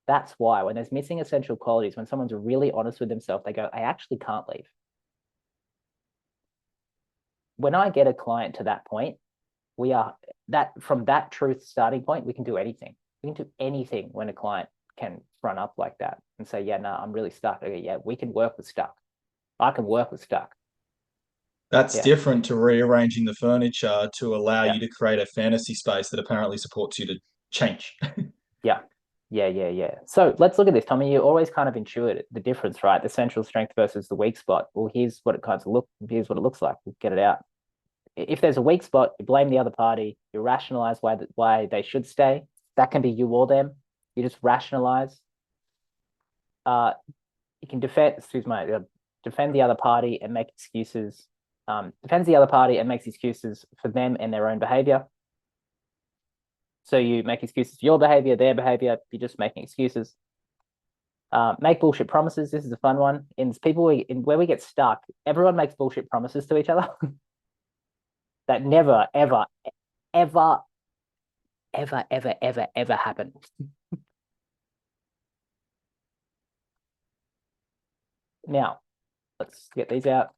That's why when there's missing essential qualities, when someone's really honest with themselves, they go, I actually can't leave. When I get a client to that point, we are that from that truth starting point, we can do anything. We can do anything when a client can front up like that and say, yeah, no, I'm really stuck. Okay, yeah, we can work with stuck. I can work with stuck. That's Yeah, different to rearranging the furniture to allow yeah, you to create a fantasy space that apparently supports you to change. yeah, yeah. So let's look at this, Tommy. You always kind of intuit the difference, right? The central strength versus the weak spot. Well, here's what it looks like. We'll get it out. If there's a weak spot, you blame the other party, you rationalize why they should stay. That can be you or them. You just rationalize. You can defend the other party and make excuses. Defends the other party and makes excuses for them and their own behavior. So you make excuses for your behavior, their behavior. You're just making excuses. Make bullshit promises. This is a fun one. In people where we get stuck, everyone makes bullshit promises to each other that never, ever, ever, ever happen. Now, let's get these out.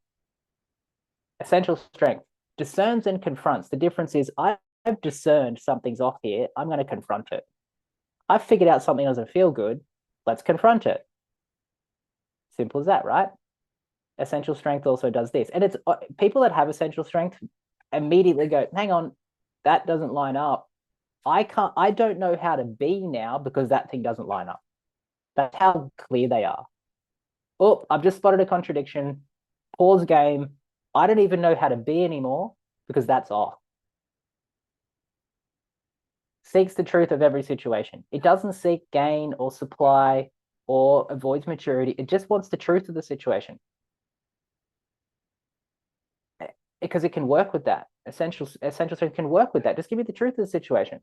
Essential strength discerns and confronts. The difference is I've discerned something's off here. I'm going to confront it. I've figured out something doesn't feel good. Let's confront it. Simple as that, right? Essential strength also does this. And it's people that have essential strength immediately go, hang on, that doesn't line up. I don't know how to be now because that thing doesn't line up. That's how clear they are. Oh, I've just spotted a contradiction. Pause game. I don't even know how to be anymore because that's off. Seeks the truth of every situation. It doesn't seek gain or supply or avoids maturity. It just wants the truth of the situation. because it can work with that. Essential strength can work with that. Just give me the truth of the situation.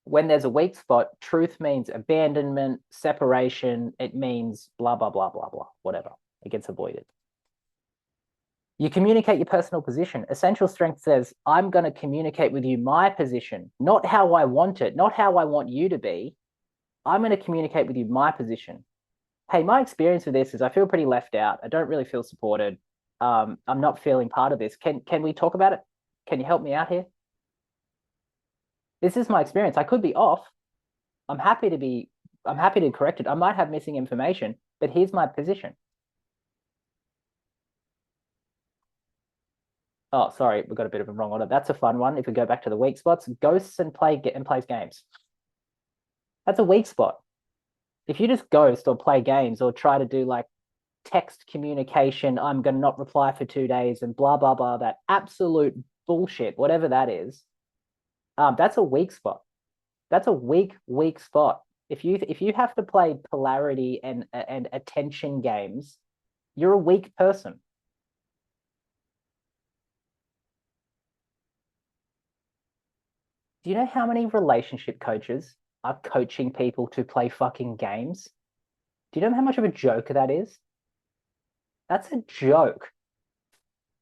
When there's a weak spot, truth means abandonment, separation. It means blah, blah, blah, blah, blah, whatever. It gets avoided. You communicate your personal position. Essential strength says, I'm going to communicate with you my position, not how I want it, not how I want you to be. I'm going to communicate with you my position. Hey, my experience with this is I feel pretty left out. I don't really feel supported. I'm not feeling part of this. Can we talk about it? Can you help me out here? This is my experience. I could be off. I'm happy to correct it. I might have missing information, but here's my position. Oh, sorry, we got a bit of a wrong order. That's a fun one. If we go back to the weak spots, ghosts and plays games. That's a weak spot. If you just ghost or play games or try to do like text communication, I'm going to not reply for 2 days and blah, blah, blah, that absolute bullshit, whatever that is, that's a weak spot. That's a weak spot. If you have to play polarity and attention games, you're a weak person. Do you know how many relationship coaches are coaching people to play fucking games? Do you know how much of a joke that is? That's a joke.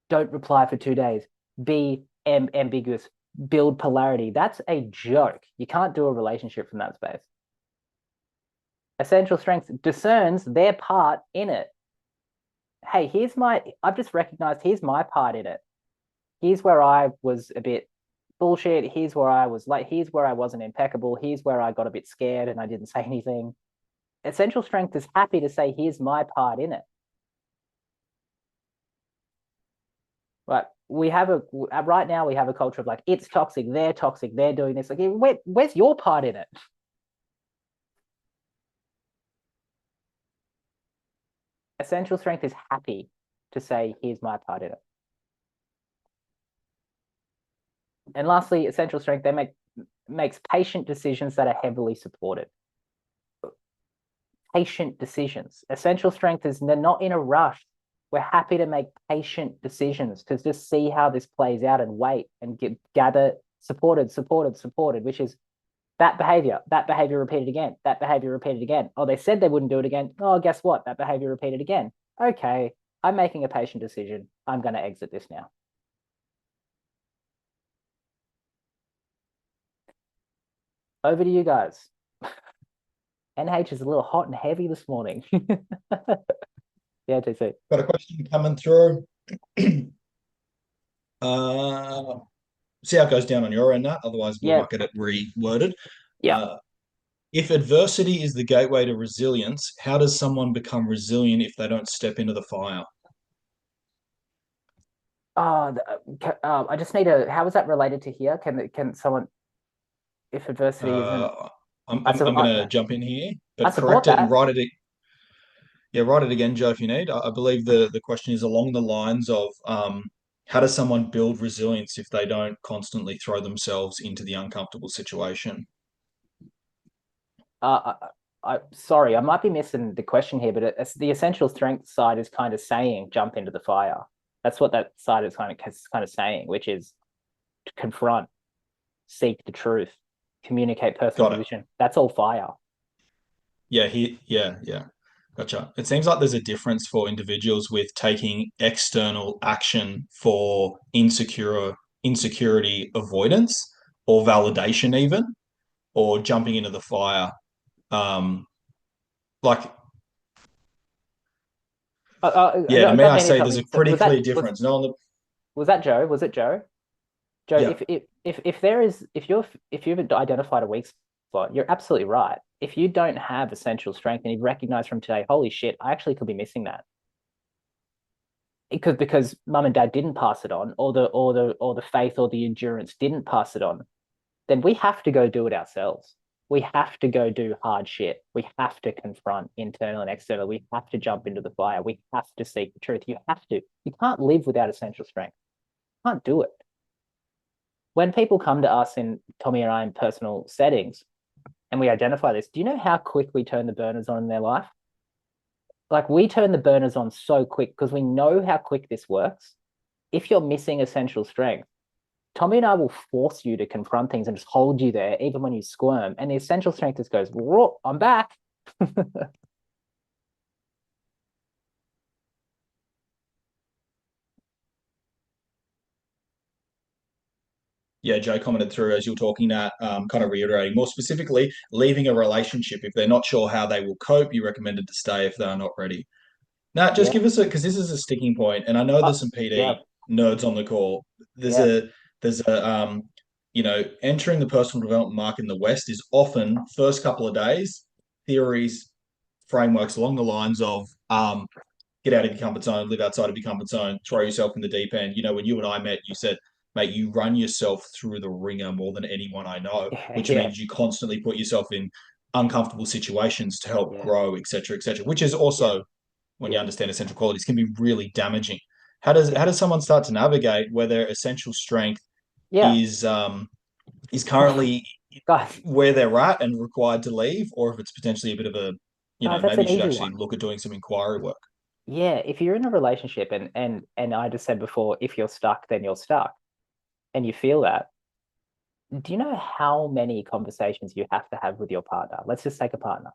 Don't reply for 2 days. Be ambiguous. Build polarity. That's a joke. You can't do a relationship from that space. Essential strength discerns their part in it. Hey, I've just recognized here's my part in it. Here's where I was a bit bullshit. Here's where I wasn't impeccable. Here's where I got a bit scared and I didn't say anything. Essential strength is happy to say, here's my part in it. Right. Right now we have a culture of like, it's toxic, they're doing this. Like, where's your part in it? Essential strength is happy to say, here's my part in it. And lastly, essential strength, makes patient decisions that are heavily supported. Patient decisions. Essential strength is they're not in a rush. We're happy to make patient decisions to just see how this plays out and wait and gather supported, which is that behavior repeated again, that behavior repeated again. Oh, they said they wouldn't do it again. Oh, guess what? That behavior repeated again. Okay, I'm making a patient decision. I'm going to exit this now. Over to you guys. NH is a little hot and heavy this morning. Yeah, TC. Got a question coming through. uh, See how it goes down on your end, Nat. Otherwise, we Yeah, might get it reworded. yeah. If adversity is the gateway to resilience, how does someone become resilient if they don't step into the fire? I just need a. How is that related to here? Can someone, if adversity isn't, Uh, I'm going to jump in here, I but support correct it and that. write it. Yeah, write it again, Joe, if you need. I believe the question is along the lines of how does someone build resilience if they don't constantly throw themselves into the uncomfortable situation? Uh, sorry, I might be missing the question here, but the essential strength side is kind of saying jump into the fire. That's what that side is kind of saying, which is to confront, seek the truth, communicate personal Got it. position. That's all fire. Yeah. Gotcha. It seems like there's a difference for individuals with taking external action for insecurity avoidance or validation even, or jumping into the fire. Um, like, yeah, to I me, don't I mean to say interrupt there's you. a So pretty clear difference. No, on the was that Joe? Was it Joe? Joe, yeah, if you've identified a weak spot, you're absolutely right. If you don't have essential strength and you've recognized from today, holy shit, I actually could be missing that. Because mum and dad didn't pass it on, or the faith or the endurance didn't pass it on, then we have to go do it ourselves. We have to go do hard shit. We have to confront internal and external. We have to jump into the fire. We have to seek the truth. You have to. You can't live without essential strength. You can't do it. When people come to us in Tommy and I in personal settings and we identify this, do you know how quick we turn the burners on in their life? Like we turn the burners on so quick because we know how quick this works. If you're missing essential strength, Tommy and I will force you to confront things and just hold you there, even when you squirm. And the essential strength just goes, I'm back. Yeah, Joe commented through as you're talking that, kind of reiterating more specifically, leaving a relationship if they're not sure how they will cope. You recommended to stay if they're not ready. Now, just Yeah. give us a because this is a sticking point, and I know there's some Yeah. PD nerds on the call. There's Yeah. a there's a entering the personal development market in the West is often first couple of days theories, frameworks along the lines of get out of your comfort zone, live outside of your comfort zone, throw yourself in the deep end. You know, when you and I met, you said, mate, you run yourself through the ringer more than anyone I know, Yeah. which Yeah. means you constantly put yourself in uncomfortable situations to help Yeah. grow, etc., which is Yeah. also when you Yeah. understand essential qualities can be really damaging. Yeah. How does someone start to navigate where their essential strength Yeah. is currently Guys, where they're at and required to leave, or if it's potentially a bit of a, that's maybe an you should easy actually one. look at doing some inquiry work. Yeah, if you're in a relationship and I just said before, if you're stuck, then you're stuck, and you feel that, do you know how many conversations you have to have with your partner? Let's just take a partner.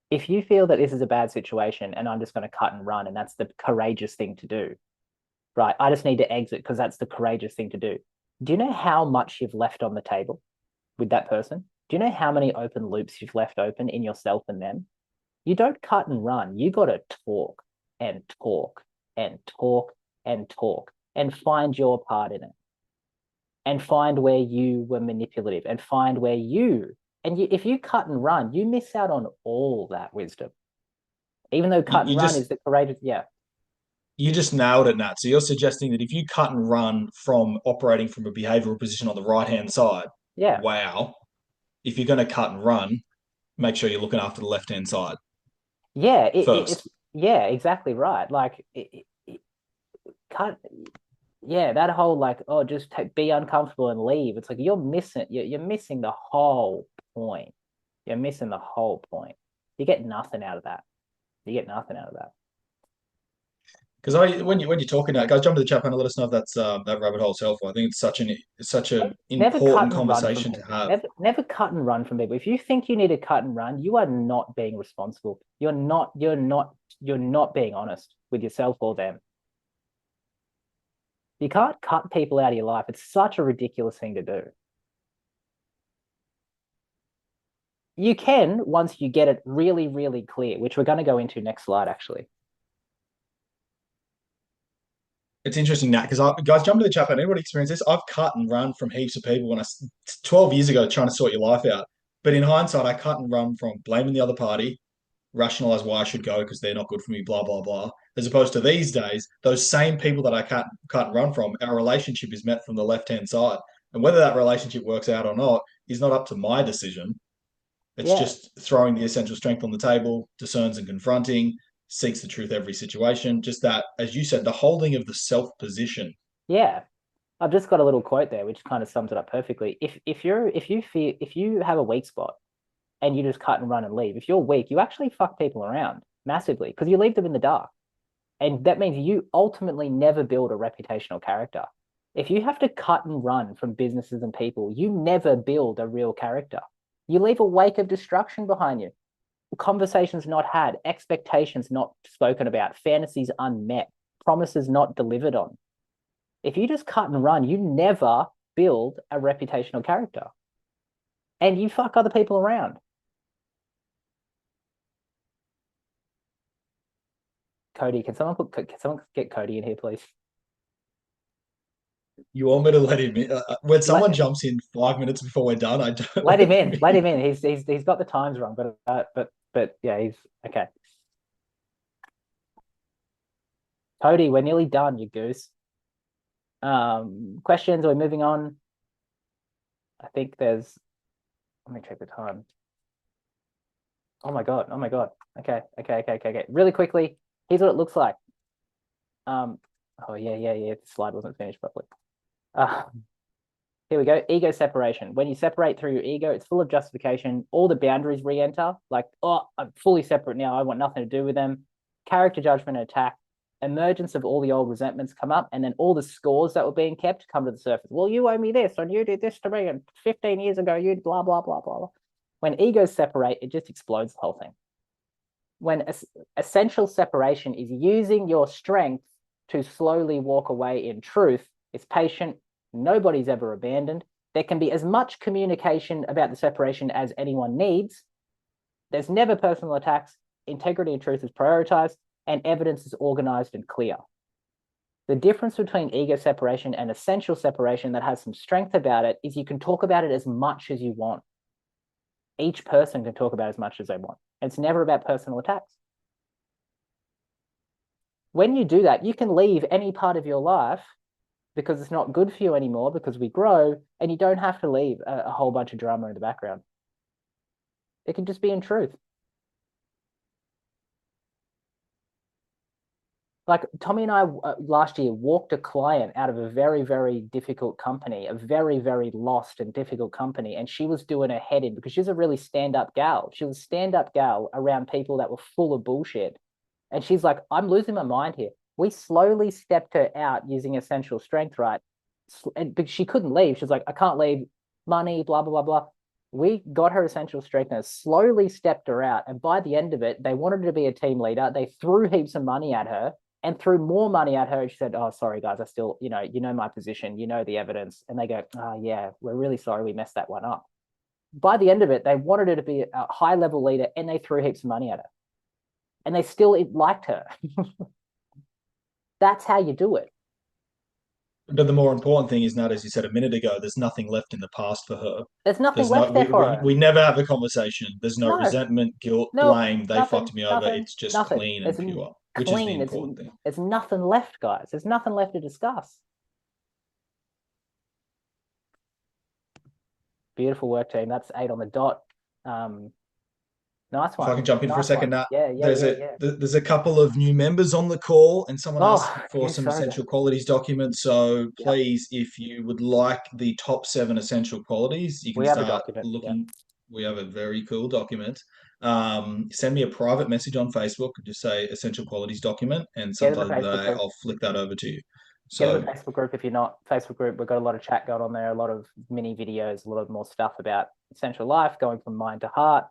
If you feel that this is a bad situation and I'm just going to cut and run, and that's the courageous thing to do, right? I just need to exit because that's the courageous thing to do. Do you know how much you've left on the table with that person? Do you know how many open loops you've left open in yourself and them? You don't cut and run. You got to talk and talk and talk and talk and find your part in it and find where you were manipulative and find where if you cut and run, you miss out on all that wisdom. Even though You, cut and you run just is the courageous, yeah, you just nailed it, Nat. So you're suggesting that if you cut and run from operating from a behavioral position on the right hand side, yeah, wow. If you're going to cut and run, make sure you're looking after the left hand side yeah, it's first. yeah, exactly right. Like cut, yeah, that whole like, oh, just be uncomfortable and leave. It's like you're missing the whole point. You're missing the whole point. You get nothing out of that. You get nothing out of that. Because when you're talking about guys, jump to the chat panel. Let us know if that's that rabbit hole's helpful. I think it's such a Never cut important and run from conversation to people. have. Never cut and run from people. If you think you need to cut and run, you are not being responsible. You're not being honest with yourself or them. You can't cut people out of your life. It's such a ridiculous thing to do. You can once you get it really, really clear, which we're going to go into next slide, actually. It's interesting that because guys, jump to the chat panel. Anybody experience this? I've cut and run from heaps of people 12 years ago trying to sort your life out. But in hindsight, I cut and run from blaming the other party, rationalize why I should go because they're not good for me, blah, blah, blah. As opposed to these days, those same people that I cut and run from, our relationship is met from the left hand side. And whether that relationship works out or not is not up to my decision. It's Yeah, just throwing the essential strength on the table, discerns and confronting, seeks the truth every situation. Just that, as you said, the holding of the self position. yeah. I've just got a little quote there, which kind of sums it up perfectly. If you have a weak spot and you just cut and run and leave, if you're weak, you actually fuck people around massively because you leave them in the dark. And that means you ultimately never build a reputational character. If you have to cut and run from businesses and people, you never build a real character. You leave a wake of destruction behind you. Conversations not had, expectations not spoken about, fantasies unmet, promises not delivered on. If you just cut and run, you never build a reputational character and you fuck other people around. Cody, can someone get Cody in here, please? You want me to let him in? When someone Let jumps in 5 minutes before we're done, I don't let let him him in. Let in. him in. He's got the times wrong, but yeah, he's okay. Cody, we're nearly done, you goose. Questions? Are we moving on? I think there's. Let me check the time. Oh my god. Oh my god. Okay. Really quickly, here's what it looks like. Um. Oh yeah. The slide wasn't finished properly. Uh, Here we go. Ego separation. When you separate through your ego, it's full of justification. All the boundaries re-enter. Like, oh, I'm fully separate now. I want nothing to do with them. character judgment and attack, emergence of all the old resentments come up, and then all the scores that were being kept come to the surface. Well, you owe me this, and you did this to me, and 15 years ago you blah blah blah blah. When egos separate, it just explodes the whole thing. When essential separation is using your strength to slowly walk away in truth, it's patient. Nobody's ever abandoned. There can be as much communication about the separation as anyone needs. There's never personal attacks. Integrity and truth is prioritized, and evidence is organized and clear. The difference between ego separation and essential separation that has some strength about it is you can talk about it as much as you want. Each person can talk about as much as they want. It's never about personal attacks. When you do that, you can leave any part of your life because it's not good for you anymore, because we grow, and you don't have to leave a whole bunch of drama in the background. It can just be in truth. Like Tommy and I last year walked a client out of a very, very difficult company, a very, very lost and difficult company. And she was doing her head in because she's a really stand-up gal. She was a stand-up gal around people that were full of bullshit. And she's like, I'm losing my mind here. We slowly stepped her out using essential strength, right? But she couldn't leave. She's like, I can't leave, money, blah, blah, blah, bblah. We got her essential strength and slowly stepped her out. And by the end of it, they wanted her to be a team leader. They threw heaps of money at her and threw more money at her. And she said, oh, sorry, guys, I still, you know my position, you know the evidence. And they go, oh, yeah, we're really sorry we messed that one up. By the end of it, they wanted her to be a high-level leader, and they threw heaps of money at her. And they still liked her. That's how you do it. But the more important thing is, not as you said a minute ago, there's nothing left in the past for her. There's nothing left there for her. We never have a conversation. There's no No, resentment, guilt, no, blame. They nothing, fucked me over. nothing, It's just nothing. clean and It's pure, which is the clean. important thing. There's nothing left, guys. There's nothing left to discuss. Beautiful work, team. That's 8 on the dot. Nice one. If I can jump in for a second, Nat, Yeah. there's a couple of new members on the call, and someone asked for some sorry, essential qualities documents. So please, if you would like the top 7 essential qualities, you can start looking. Yeah. We have a very cool document. Send me a private message on Facebook. Just say essential qualities document, and sometime today I'll flick that over to you. Get in the Facebook group if you're not. Facebook group, we've got a lot of chat going on there, a lot of mini videos, a lot of more stuff about essential life, going from mind to heart.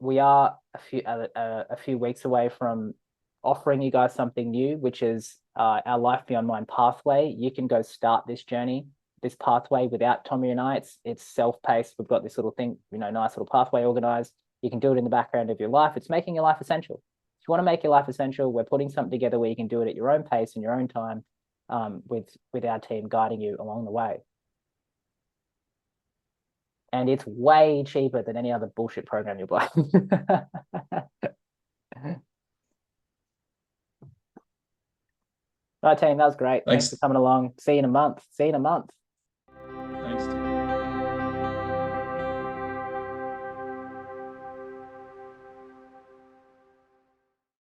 We are a few weeks away from offering you guys something new, which is our Life Beyond Mind pathway. You can go start this journey, this pathway without Tommy and I. It's self-paced. We've got this little thing, nice little pathway organized. You can do it in the background of your life. It's making your life essential. If you want to make your life essential, we're putting something together where you can do it at your own pace in your own time, with our team guiding you along the way. And it's way cheaper than any other bullshit program you buy. All right, team, that was great. Thanks for coming along. See you in a month.